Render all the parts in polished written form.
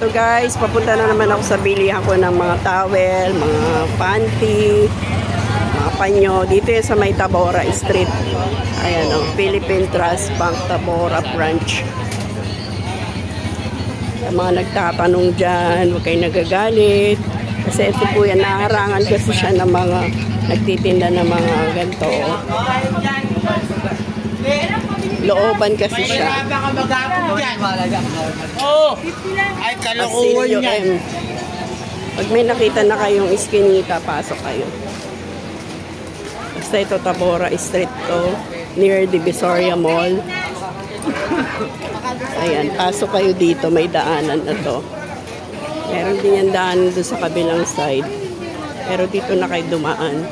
So guys, papunta na naman ako sa bilihan ko ng mga towel, mga panty, mga panyo. Dito sa may Tabora Street. Ayan o, Philippine Trust Bank Tabora Branch. Sa mga nagtatanong dyan, huwag kayo nagagalit. Kasi ito po yan, naharangan kasi siya ng mga nagtitinda ng mga ganito. Looban kasi siya. Oh! Ay, kalokohan yan. Pag may nakita na kayong iskinita, pasok kayo. Basta ito, Tabora Street to, near Divisoria Mall. Ayan, pasok kayo dito, may daanan na to. Meron din yung daanan doon sa kabilang side. Pero dito na kayo dumaan.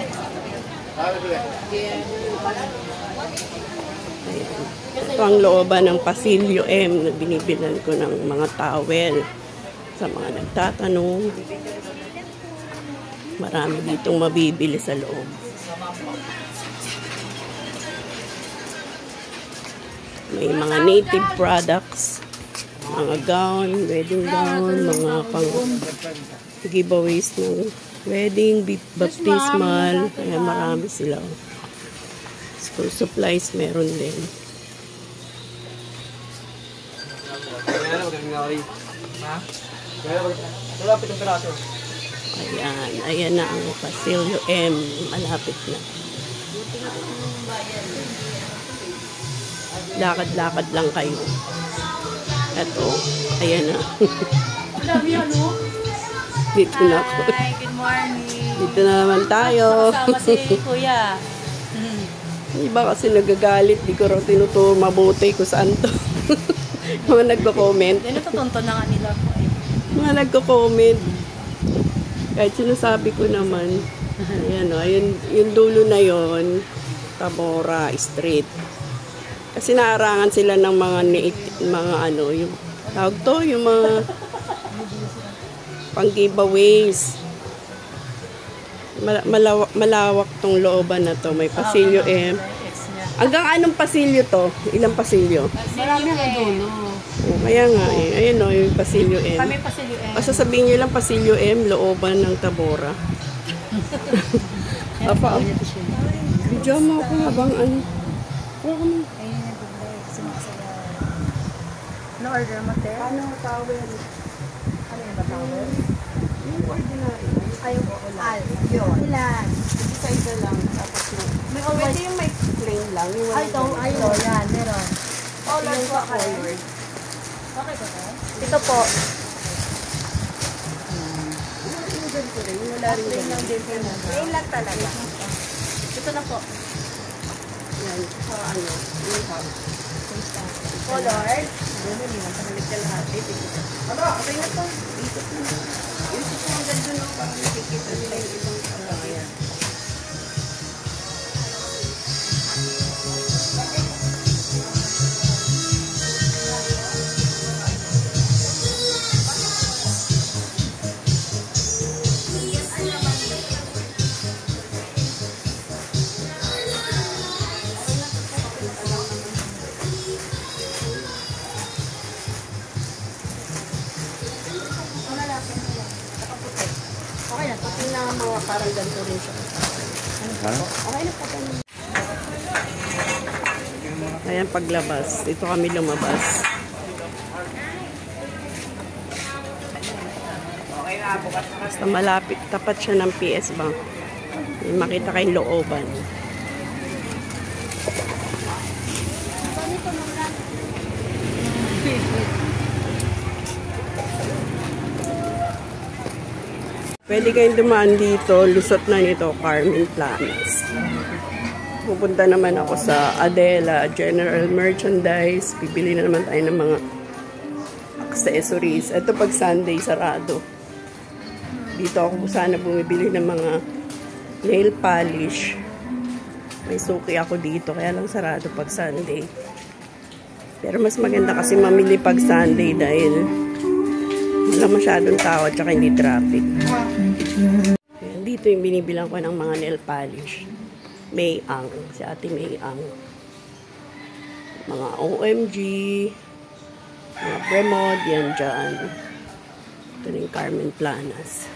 Ito ang looban ng Pasilyo M na binibilan ko ng mga towel sa mga nagtatanong. Marami ditong mabibili sa loob. May mga native products, mga gown, wedding gown, mga pang giveaways ng wedding, baptismal, kaya marami sila. School supplies meron din. Ayan, ayan na ang Pasilyo M. Malapit na. Lakad-lakad lang kayo. Ito, ayan na. Dito na ako. Hi, good morning. Dito na naman tayo. Kasama si Kuya. Iba kasi nagagalit. Di ko rin tinuturo mabuti kung saan to. Mga nagko-comment. Natutunto na nga nila ko eh. Mga nagko-comment. Kahit sinasabi ko naman. Ayan o. Yung dulo na yon, Tabora Street. Kasi naarangan sila ng mga ano, yung tawag to, yung mga pang-giveaways. Malawak tong looban na to. May Pasilyo M. Hanggang anong pasilyo to? Ilang pasilyo? Marami nga dulo. Oh, kaya nga eh. Ayun o, yung Pasilyo M. Kami Pasilyo M. O sasabihin nyo lang Pasilyo M, looban ng Tabora. Apa? Video mo ako habang ano. No order mo, te? Ano towel? Ano yung ba towel? Yung ordinary. Ayaw ko. Yun. Ilan? Isa-isa lang. Tapos yung... May Pwede always... yung may plain lang. Yung Ay, ito. Ayun. Yan. Meron. Color po forward. Okay ba ito? Ito po. Yung ganito rin. Yung wala rin Plain lang din po. Plain lang talaga. Ito na po. Yan. So, ano? Yung top. Color. Ano nila? Panalig ka lahat. Ano? Okay na to. Ikot na. Yung sa mga ganito no, parang nakikita nila yung ibang kaya. Okay na. Pati na mga parang ganito rin siya. Okay na po. Ayan, paglabas. Dito kami lumabas. Basta malapit. Tapat siya ng PS Bank. May makita kayong looban. Pwede kayong dumaan dito, lusot na nito, Carmen Planas. Pupunta naman ako sa Adela General Merchandise. Bibili na naman tayo ng mga accessories. Ito pag Sunday, sarado. Dito ako sana bumibili ng mga nail polish. May suki ako dito, kaya lang sarado pag Sunday. Pero mas maganda kasi mamili pag Sunday dahil wala masyadong tao at saka hindi traffic. Ayan, dito yung binibilang ko ng mga nail polish. May Ang. Si Ate May Ang. Mga OMG. Mga Bremod. Yan dyan. Ito na yung Carmen Planas.